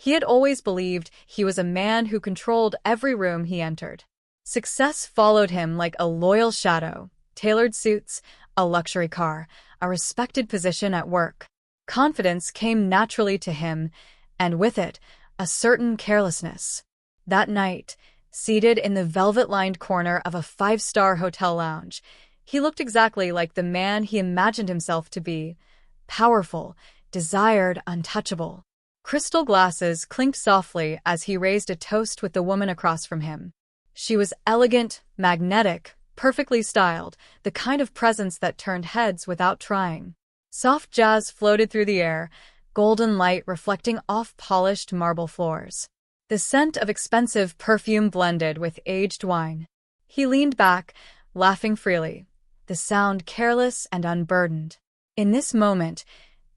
He had always believed he was a man who controlled every room he entered. Success followed him like a loyal shadow: tailored suits, a luxury car, a respected position at work. Confidence came naturally to him, and with it, a certain carelessness. That night, seated in the velvet-lined corner of a five-star hotel lounge, he looked exactly like the man he imagined himself to be: powerful, desired, untouchable. Crystal glasses clinked softly as he raised a toast with the woman across from him. She was elegant, magnetic, perfectly styled, the kind of presence that turned heads without trying. Soft jazz floated through the air, golden light reflecting off polished marble floors. The scent of expensive perfume blended with aged wine. He leaned back, laughing freely, the sound careless and unburdened. In this moment,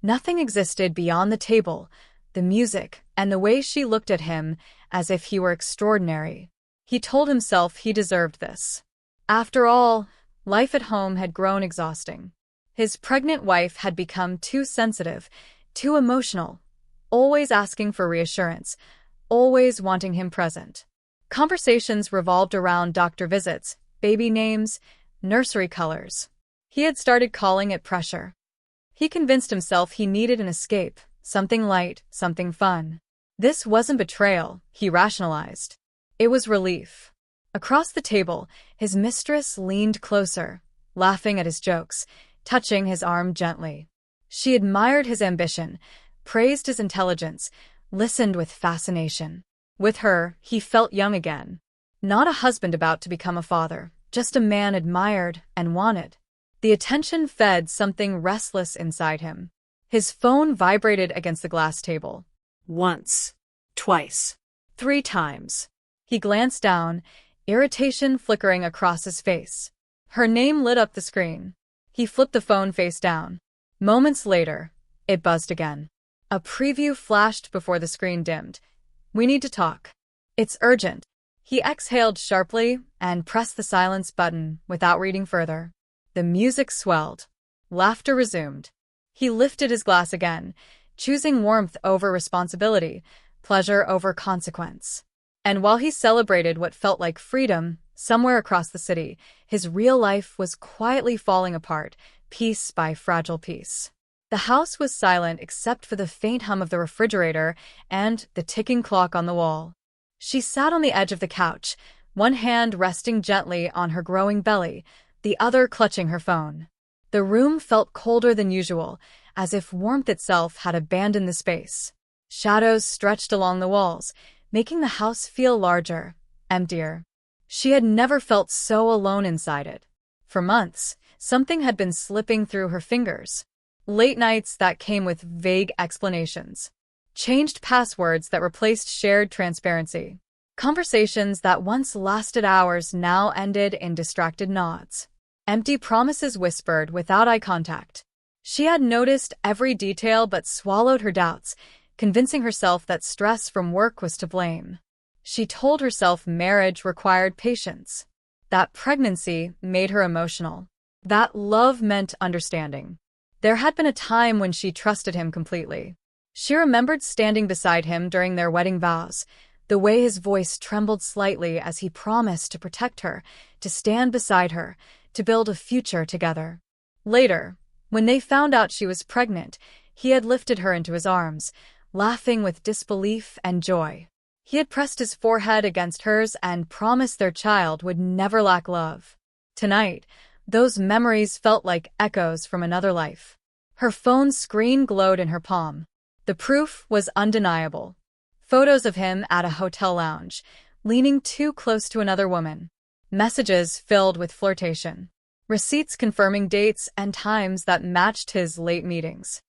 nothing existed beyond the table, the music, and the way she looked at him as if he were extraordinary. He told himself he deserved this. After all, life at home had grown exhausting. His pregnant wife had become too sensitive, too emotional, always asking for reassurance, always wanting him present. Conversations revolved around doctor visits, baby names, nursery colors. He had started calling it pressure. He convinced himself he needed an escape, something light, something fun. This wasn't betrayal, he rationalized. It was relief. Across the table, his mistress leaned closer, laughing at his jokes, touching his arm gently. She admired his ambition, praised his intelligence, listened with fascination. With her, he felt young again. Not a husband about to become a father, just a man admired and wanted. The attention fed something restless inside him. His phone vibrated against the glass table. Once, twice, 3 times. He glanced down, irritation flickering across his face. Her name lit up the screen. He flipped the phone face down. Moments later, it buzzed again. A preview flashed before the screen dimmed. "We need to talk. It's urgent." He exhaled sharply and pressed the silence button without reading further. The music swelled. Laughter resumed. He lifted his glass again, choosing warmth over responsibility, pleasure over consequence. And while he celebrated what felt like freedom, somewhere across the city, his real life was quietly falling apart, piece by fragile piece. The house was silent except for the faint hum of the refrigerator and the ticking clock on the wall. She sat on the edge of the couch, one hand resting gently on her growing belly, the other clutching her phone. The room felt colder than usual, as if warmth itself had abandoned the space. Shadows stretched along the walls, making the house feel larger, emptier. She had never felt so alone inside it. For months, something had been slipping through her fingers. Late nights that came with vague explanations. Changed passwords that replaced shared transparency. Conversations that once lasted hours now ended in distracted nods. Empty promises whispered without eye contact. She had noticed every detail but swallowed her doubts, convincing herself that stress from work was to blame. She told herself marriage required patience, that pregnancy made her emotional, that love meant understanding. There had been a time when she trusted him completely. She remembered standing beside him during their wedding vows, the way his voice trembled slightly as he promised to protect her, to stand beside her, to build a future together. Later, when they found out she was pregnant, he had lifted her into his arms, laughing with disbelief and joy. He had pressed his forehead against hers and promised their child would never lack love. Tonight, those memories felt like echoes from another life. Her phone's screen glowed in her palm. The proof was undeniable. Photos of him at a hotel lounge, leaning too close to another woman. Messages filled with flirtation. Receipts confirming dates and times that matched his late meetings.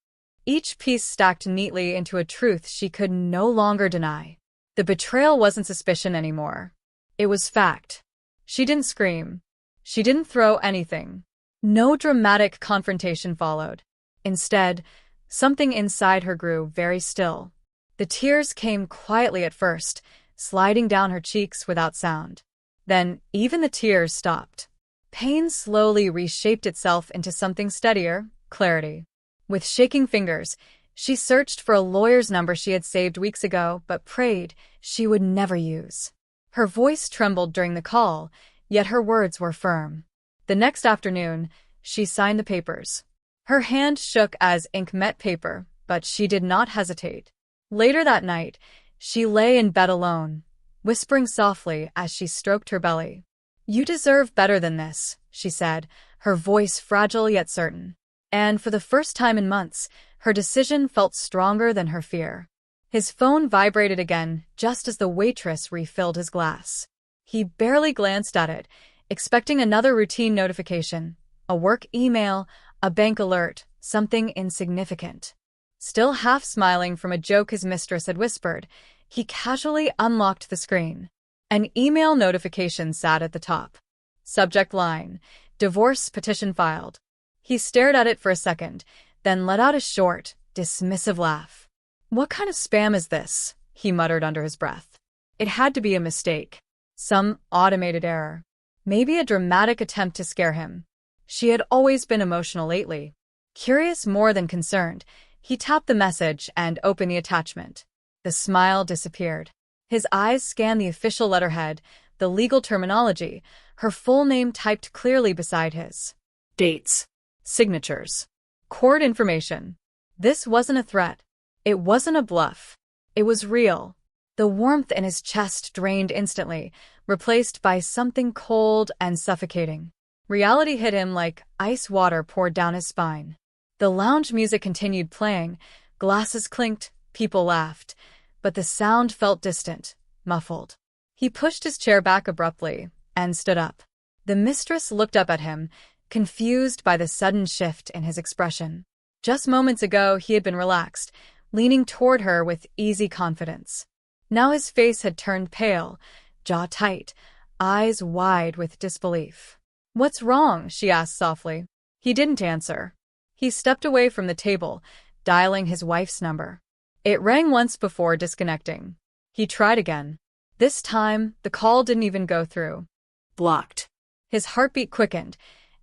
Each piece stacked neatly into a truth she could no longer deny. The betrayal wasn't suspicion anymore. It was fact. She didn't scream. She didn't throw anything. No dramatic confrontation followed. Instead, something inside her grew very still. The tears came quietly at first, sliding down her cheeks without sound. Then, even the tears stopped. Pain slowly reshaped itself into something steadier, clarity. With shaking fingers, She searched for a lawyer's number she had saved weeks ago, but prayed she would never use. Her voice trembled during the call, yet her words were firm. The next afternoon, she signed the papers. Her hand shook as ink met paper, but she did not hesitate. Later that night, she lay in bed alone, whispering softly as she stroked her belly. "You deserve better than this," she said, her voice fragile yet certain. And for the first time in months, her decision felt stronger than her fear. His phone vibrated again just as the waitress refilled his glass. He barely glanced at it, expecting another routine notification, a work email, a bank alert, something insignificant. Still half smiling from a joke his mistress had whispered, he casually unlocked the screen. An email notification sat at the top. Subject line: Divorce petition filed. He stared at it for a second, then let out a short, dismissive laugh. "What kind of spam is this?" he muttered under his breath. It had to be a mistake. Some automated error. Maybe a dramatic attempt to scare him. She had always been emotional lately. Curious more than concerned, he tapped the message and opened the attachment. The smile disappeared. His eyes scanned the official letterhead, the legal terminology, her full name typed clearly beside his. Dates. Signatures. Court information. This wasn't a threat. It wasn't a bluff. It was real. The warmth in his chest drained instantly, replaced by something cold and suffocating. Reality hit him like ice water poured down his spine. The lounge music continued playing, glasses clinked, people laughed, but the sound felt distant, muffled. He pushed his chair back abruptly and stood up. The mistress looked up at him, confused by the sudden shift in his expression. Just moments ago, he had been relaxed, leaning toward her with easy confidence. Now his face had turned pale, jaw tight, eyes wide with disbelief. "What's wrong?" she asked softly. He didn't answer. He stepped away from the table, dialing his wife's number. It rang once before disconnecting. He tried again. This time, the call didn't even go through. Blocked. His heartbeat quickened,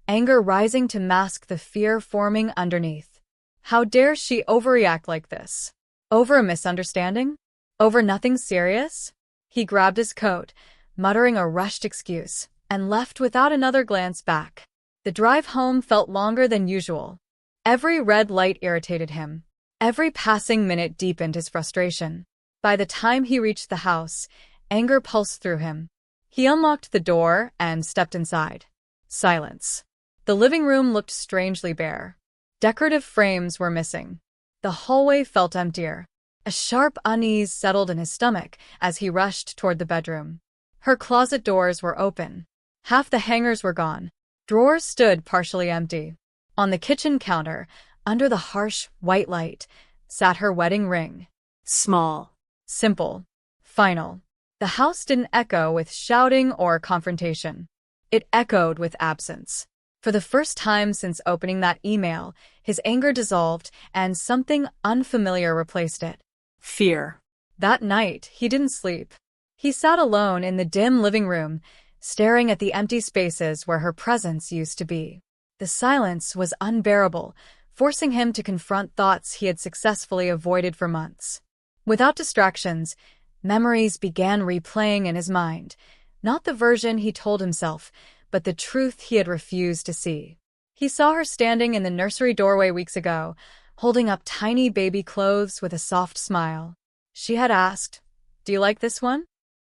anger rising to mask the fear forming underneath. How dare she overreact like this? Over a misunderstanding? Over nothing serious? He grabbed his coat, muttering a rushed excuse, and left without another glance back. The drive home felt longer than usual. Every red light irritated him. Every passing minute deepened his frustration. By the time he reached the house, anger pulsed through him. He unlocked the door and stepped inside. Silence. The living room looked strangely bare. Decorative frames were missing. The hallway felt emptier. A sharp unease settled in his stomach as he rushed toward the bedroom. Her closet doors were open. Half the hangers were gone. Drawers stood partially empty. On the kitchen counter, under the harsh, white light, sat her wedding ring. Small. Simple. Final. The house didn't echo with shouting or confrontation. It echoed with absence. For the first time since opening that email, his anger dissolved and something unfamiliar replaced it. Fear. That night, he didn't sleep. He sat alone in the dim living room, staring at the empty spaces where her presence used to be. The silence was unbearable, forcing him to confront thoughts he had successfully avoided for months. Without distractions, memories began replaying in his mind, not the version he told himself, but the truth he had refused to see. He saw her standing in the nursery doorway weeks ago, holding up tiny baby clothes with a soft smile. She had asked, "Do you like this one?"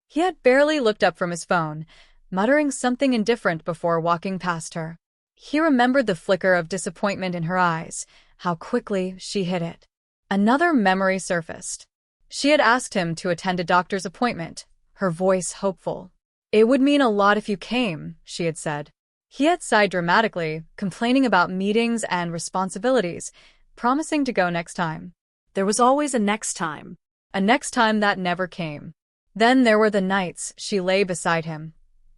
He had barely looked up from his phone, muttering something indifferent before walking past her. He remembered the flicker of disappointment in her eyes, how quickly she hid it. Another memory surfaced. She had asked him to attend a doctor's appointment, her voice hopeful. "It would mean a lot if you came," she had said. He had sighed dramatically, complaining about meetings and responsibilities, promising to go next time. There was always a next time that never came. Then there were the nights she lay beside him,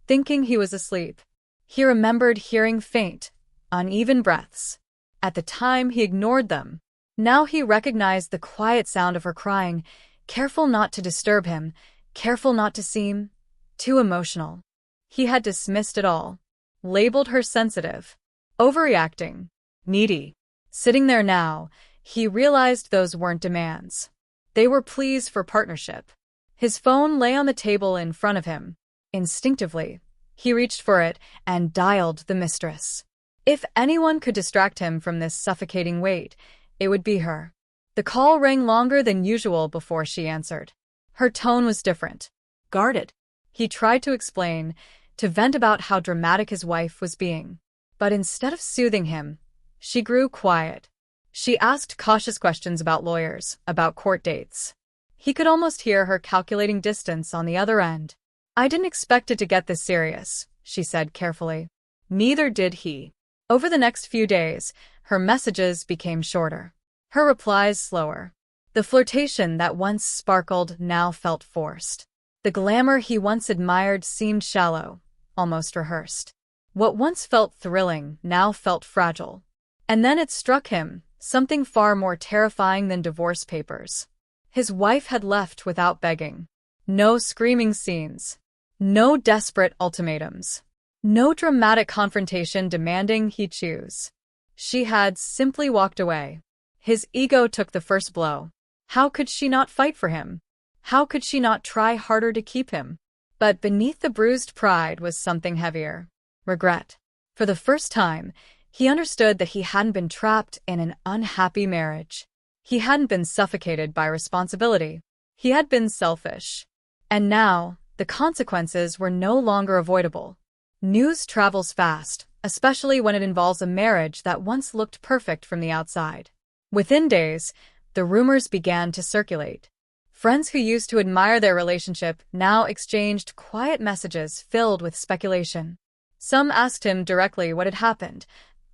thinking he was asleep. He remembered hearing faint, uneven breaths. At the time, he ignored them. Now he recognized the quiet sound of her crying, careful not to disturb him, careful not to seem too emotional. He had dismissed it all, labeled her sensitive, overreacting, needy. Sitting there now, He realized those weren't demands. They were pleas for partnership. His phone lay on the table in front of him. Instinctively, he reached for it and dialed the Mistress. If anyone could distract him from this suffocating weight, it would be her. The call rang longer than usual before she answered. Her tone was different. Guarded. He tried to explain, to vent about how dramatic his wife was being. But instead of soothing him, she grew quiet. She asked cautious questions about lawyers, about court dates. He could almost hear her calculating distance on the other end. "I didn't expect it to get this serious," she said carefully. Neither did he. Over the next few days, her messages became shorter. Her replies slower. The flirtation that once sparkled now felt forced. The glamour he once admired seemed shallow, almost rehearsed. What once felt thrilling now felt fragile. And then it struck him, something far more terrifying than divorce papers. His wife had left without begging. No screaming scenes. No desperate ultimatums. No dramatic confrontation demanding he choose. She had simply walked away. His ego took the first blow. How could she not fight for him? How could she not try harder to keep him? But beneath the bruised pride was something heavier. Regret. For the first time, he understood that he hadn't been trapped in an unhappy marriage. He hadn't been suffocated by responsibility. He had been selfish. And now, the consequences were no longer avoidable. News travels fast, especially when it involves a marriage that once looked perfect from the outside. Within days, the rumors began to circulate. Friends who used to admire their relationship now exchanged quiet messages filled with speculation. Some asked him directly what had happened.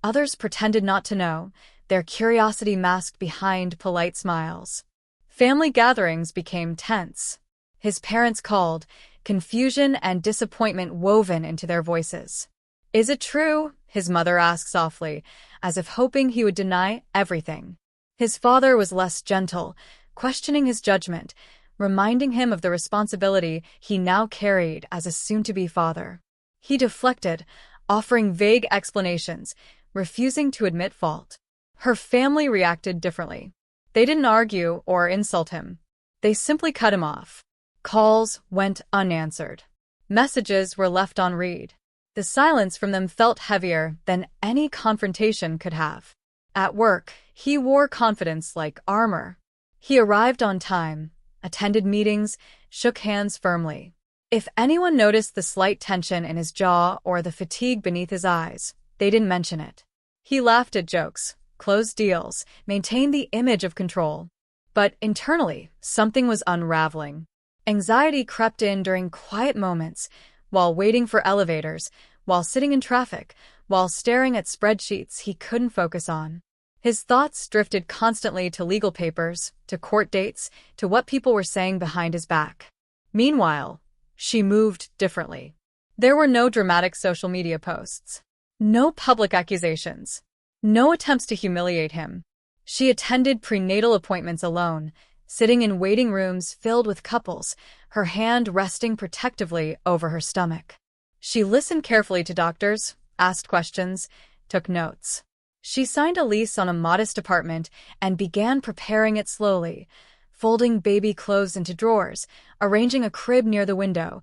Others pretended not to know, their curiosity masked behind polite smiles. Family gatherings became tense. His parents called, confusion and disappointment woven into their voices. "Is it true?" his mother asked softly, as if hoping he would deny everything. His father was less gentle, questioning his judgment, reminding him of the responsibility he now carried as a soon-to-be father. He deflected, offering vague explanations, refusing to admit fault. Her family reacted differently. They didn't argue or insult him. They simply cut him off. Calls went unanswered. Messages were left on read. The silence from them felt heavier than any confrontation could have. At work, he wore confidence like armor. He arrived on time, attended meetings, shook hands firmly. If anyone noticed the slight tension in his jaw or the fatigue beneath his eyes, they didn't mention it. He laughed at jokes, closed deals, maintained the image of control. But internally, something was unraveling. Anxiety crept in during quiet moments, while waiting for elevators, while sitting in traffic, while staring at spreadsheets he couldn't focus on. His thoughts drifted constantly to legal papers, to court dates, to what people were saying behind his back. Meanwhile, she moved differently. There were no dramatic social media posts. No public accusations. No attempts to humiliate him. She attended prenatal appointments alone, sitting in waiting rooms filled with couples, her hand resting protectively over her stomach. She listened carefully to doctors, asked questions, took notes. She signed a lease on a modest apartment and began preparing it slowly, folding baby clothes into drawers, arranging a crib near the window,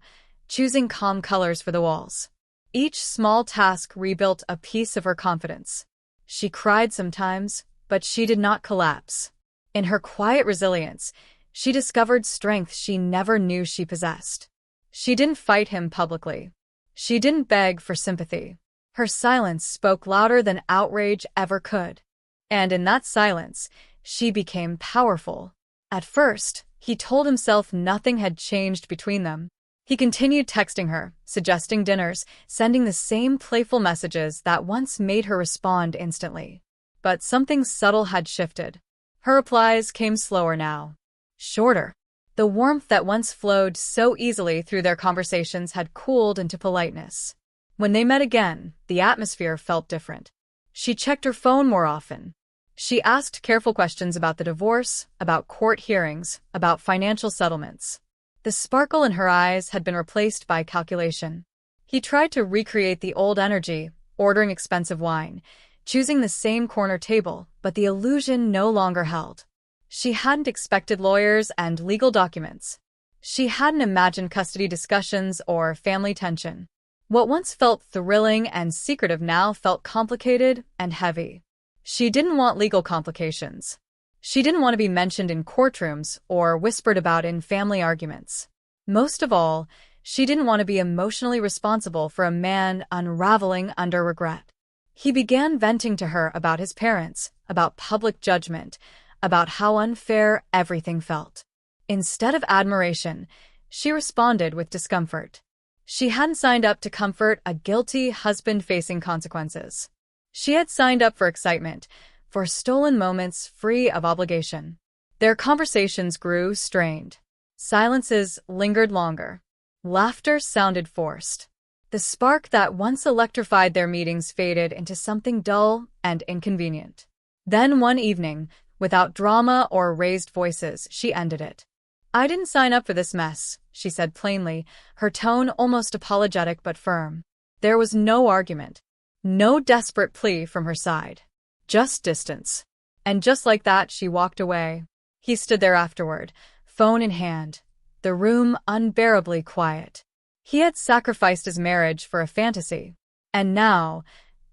choosing calm colors for the walls. Each small task rebuilt a piece of her confidence. She cried sometimes, but she did not collapse. In her quiet resilience, she discovered strength she never knew she possessed. She didn't fight him publicly. She didn't beg for sympathy. Her silence spoke louder than outrage ever could. And in that silence, she became powerful. At first, he told himself nothing had changed between them. He continued texting her, suggesting dinners, sending the same playful messages that once made her respond instantly. But something subtle had shifted. Her replies came slower now. Shorter. The warmth that once flowed so easily through their conversations had cooled into politeness. When they met again, the atmosphere felt different. She checked her phone more often. She asked careful questions about the divorce, about court hearings, about financial settlements. The sparkle in her eyes had been replaced by calculation. He tried to recreate the old energy, ordering expensive wine, choosing the same corner table, but the illusion no longer held. She hadn't expected lawyers and legal documents. She hadn't imagined custody discussions or family tension. What once felt thrilling and secretive now felt complicated and heavy. She didn't want legal complications. She didn't want to be mentioned in courtrooms or whispered about in family arguments. Most of all, she didn't want to be emotionally responsible for a man unraveling under regret. He began venting to her about his parents, about public judgment, about how unfair everything felt. Instead of admiration, she responded with discomfort. She hadn't signed up to comfort a guilty husband facing consequences. She had signed up for excitement, for stolen moments free of obligation. Their conversations grew strained. Silences lingered longer. Laughter sounded forced. The spark that once electrified their meetings faded into something dull and inconvenient. Then one evening, without drama or raised voices, she ended it. "I didn't sign up for this mess," she said plainly, her tone almost apologetic but firm. There was no argument, no desperate plea from her side. Just distance. And just like that, she walked away. He stood there afterward, phone in hand, the room unbearably quiet. He had sacrificed his marriage for a fantasy. And now,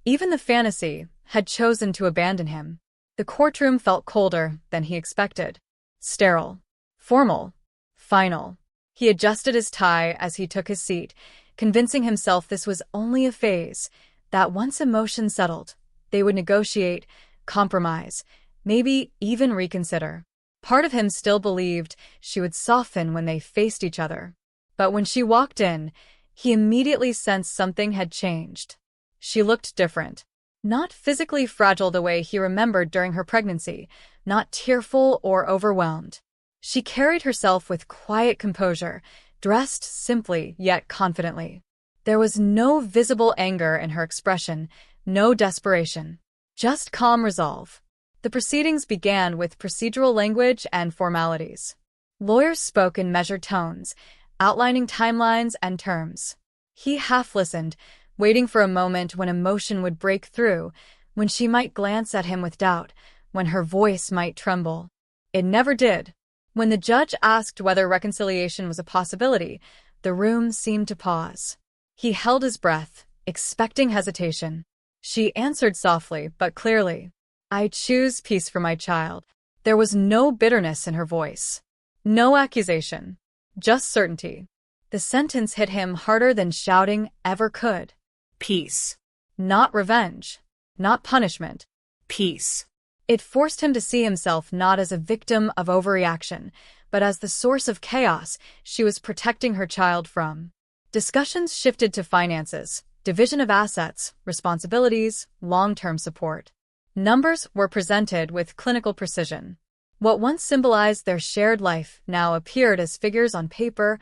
even the fantasy had chosen to abandon him. The courtroom felt colder than he expected. Sterile. Formal. Final. He adjusted his tie as he took his seat, convincing himself this was only a phase, that once emotion settled, they would negotiate, compromise, maybe even reconsider. Part of him still believed she would soften when they faced each other. But when she walked in, he immediately sensed something had changed. She looked different. Not physically fragile the way he remembered during her pregnancy, not tearful or overwhelmed. She carried herself with quiet composure, dressed simply yet confidently. There was no visible anger in her expression, no desperation, just calm resolve. The proceedings began with procedural language and formalities. Lawyers spoke in measured tones, outlining timelines and terms. He half listened, waiting for a moment when emotion would break through, when she might glance at him with doubt, when her voice might tremble. It never did. When the judge asked whether reconciliation was a possibility, the room seemed to pause. He held his breath, expecting hesitation. She answered softly but clearly, "I choose peace for my child." There was no bitterness in her voice. No accusation. Just certainty. The sentence hit him harder than shouting ever could. Peace. Not revenge. Not punishment. Peace. It forced him to see himself not as a victim of overreaction, but as the source of chaos she was protecting her child from. Discussions shifted to finances, division of assets, responsibilities, long-term support. Numbers were presented with clinical precision. What once symbolized their shared life now appeared as figures on paper,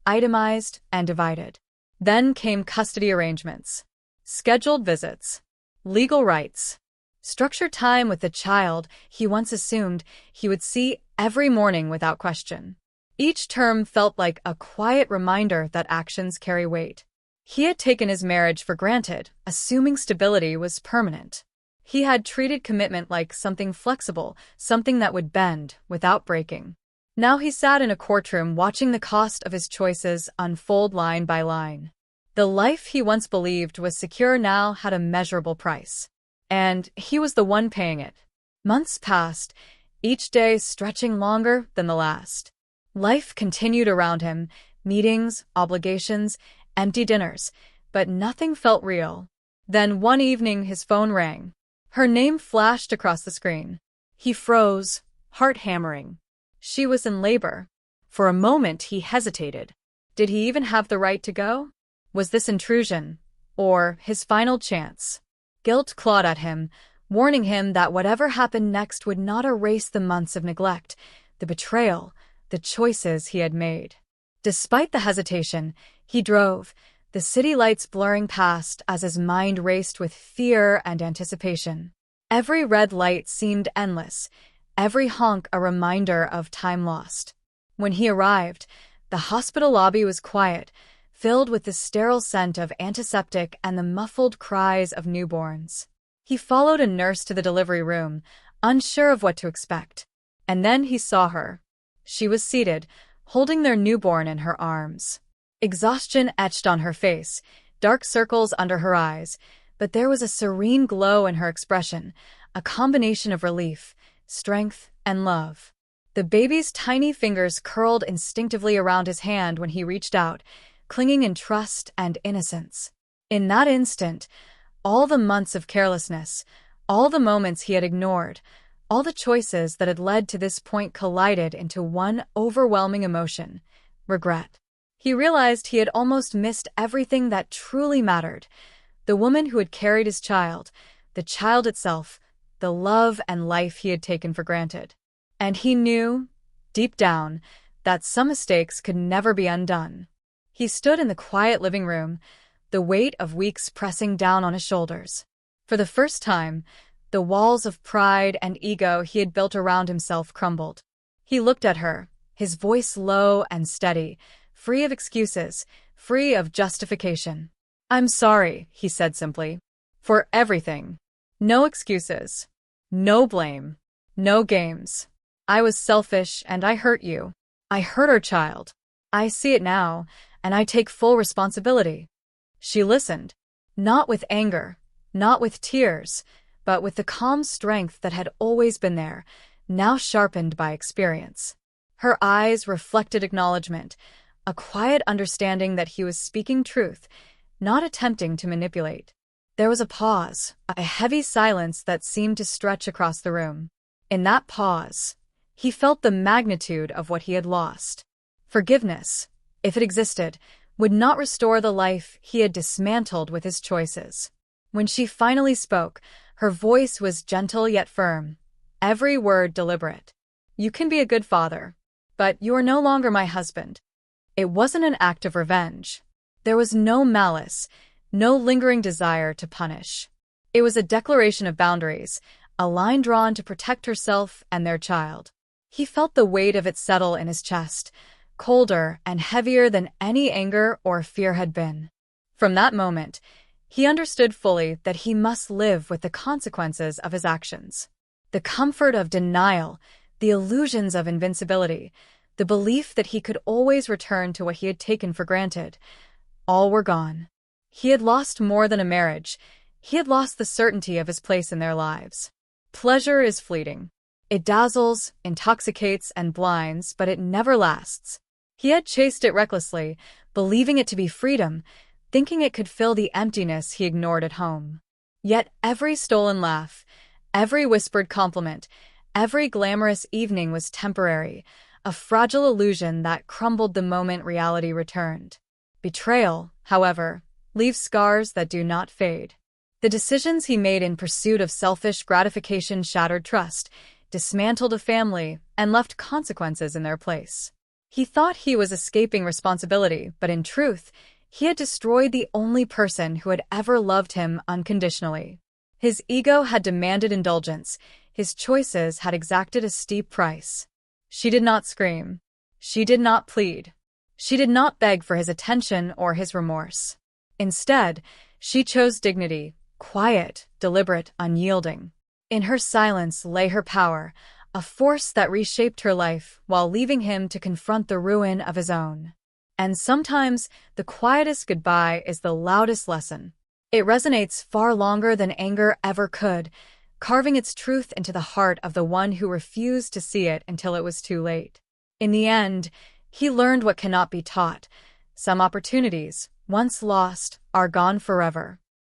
itemized and divided. Then came custody arrangements, scheduled visits, legal rights, structured time with the child he once assumed he would see every morning without question. Each term felt like a quiet reminder that actions carry weight. He had taken his marriage for granted, assuming stability was permanent. He had treated commitment like something flexible, something that would bend without breaking. Now he sat in a courtroom watching the cost of his choices unfold line by line. The life he once believed was secure now had a measurable price. And he was the one paying it. Months passed, each day stretching longer than the last. Life continued around him, meetings, obligations, empty dinners, but nothing felt real. Then one evening his phone rang. Her name flashed across the screen. He froze, heart hammering. She was in labor. For a moment he hesitated. Did he even have the right to go? Was this intrusion, or his final chance? Guilt clawed at him, warning him that whatever happened next would not erase the months of neglect, the betrayal, the choices he had made. Despite the hesitation, he drove, the city lights blurring past as his mind raced with fear and anticipation. Every red light seemed endless, every honk a reminder of time lost. When he arrived, the hospital lobby was quiet, filled with the sterile scent of antiseptic and the muffled cries of newborns. He followed a nurse to the delivery room, unsure of what to expect. And then he saw her. She was seated, holding their newborn in her arms. Exhaustion etched on her face, dark circles under her eyes, but there was a serene glow in her expression, a combination of relief, strength, and love. The baby's tiny fingers curled instinctively around his hand when he reached out, clinging in trust and innocence. In that instant, all the months of carelessness, all the moments he had ignored, all the choices that had led to this point collided into one overwhelming emotion: regret. He realized he had almost missed everything that truly mattered: the woman who had carried his child, the child itself, the love and life he had taken for granted. And he knew, deep down, that some mistakes could never be undone. He stood in the quiet living room, the weight of weeks pressing down on his shoulders. For the first time, the walls of pride and ego he had built around himself crumbled. He looked at her, his voice low and steady, free of excuses, free of justification. "I'm sorry," he said simply. "For everything. No excuses. No blame. No games. I was selfish and I hurt you. I hurt our child. I see it now, and I take full responsibility." She listened, not with anger, not with tears, but with the calm strength that had always been there, now sharpened by experience. Her eyes reflected acknowledgement, a quiet understanding that he was speaking truth, not attempting to manipulate. There was a pause, a heavy silence that seemed to stretch across the room. In that pause, he felt the magnitude of what he had lost. Forgiveness, if it existed, would not restore the life he had dismantled with his choices. When she finally spoke, her voice was gentle yet firm, every word deliberate. "You can be a good father, but you are no longer my husband." It wasn't an act of revenge. There was no malice, no lingering desire to punish. It was a declaration of boundaries, a line drawn to protect herself and their child. He felt the weight of it settle in his chest, colder and heavier than any anger or fear had been. From that moment, he understood fully that he must live with the consequences of his actions. The comfort of denial, the illusions of invincibility, the belief that he could always return to what he had taken for granted, all were gone. He had lost more than a marriage. He had lost the certainty of his place in their lives. Pleasure is fleeting. It dazzles, intoxicates, and blinds, but it never lasts. He had chased it recklessly, believing it to be freedom, thinking it could fill the emptiness he ignored at home. Yet every stolen laugh, every whispered compliment, every glamorous evening was temporary, a fragile illusion that crumbled the moment reality returned. Betrayal, however, leaves scars that do not fade. The decisions he made in pursuit of selfish gratification shattered trust, dismantled a family, and left consequences in their place. He thought he was escaping responsibility, but in truth, he had destroyed the only person who had ever loved him unconditionally. His ego had demanded indulgence. His choices had exacted a steep price. She did not scream. She did not plead. She did not beg for his attention or his remorse. Instead, she chose dignity, quiet, deliberate, unyielding. In her silence lay her power, a force that reshaped her life while leaving him to confront the ruin of his own. And sometimes, the quietest goodbye is the loudest lesson. It resonates far longer than anger ever could, carving its truth into the heart of the one who refused to see it until it was too late. In the end, he learned what cannot be taught. Some opportunities, once lost, are gone forever.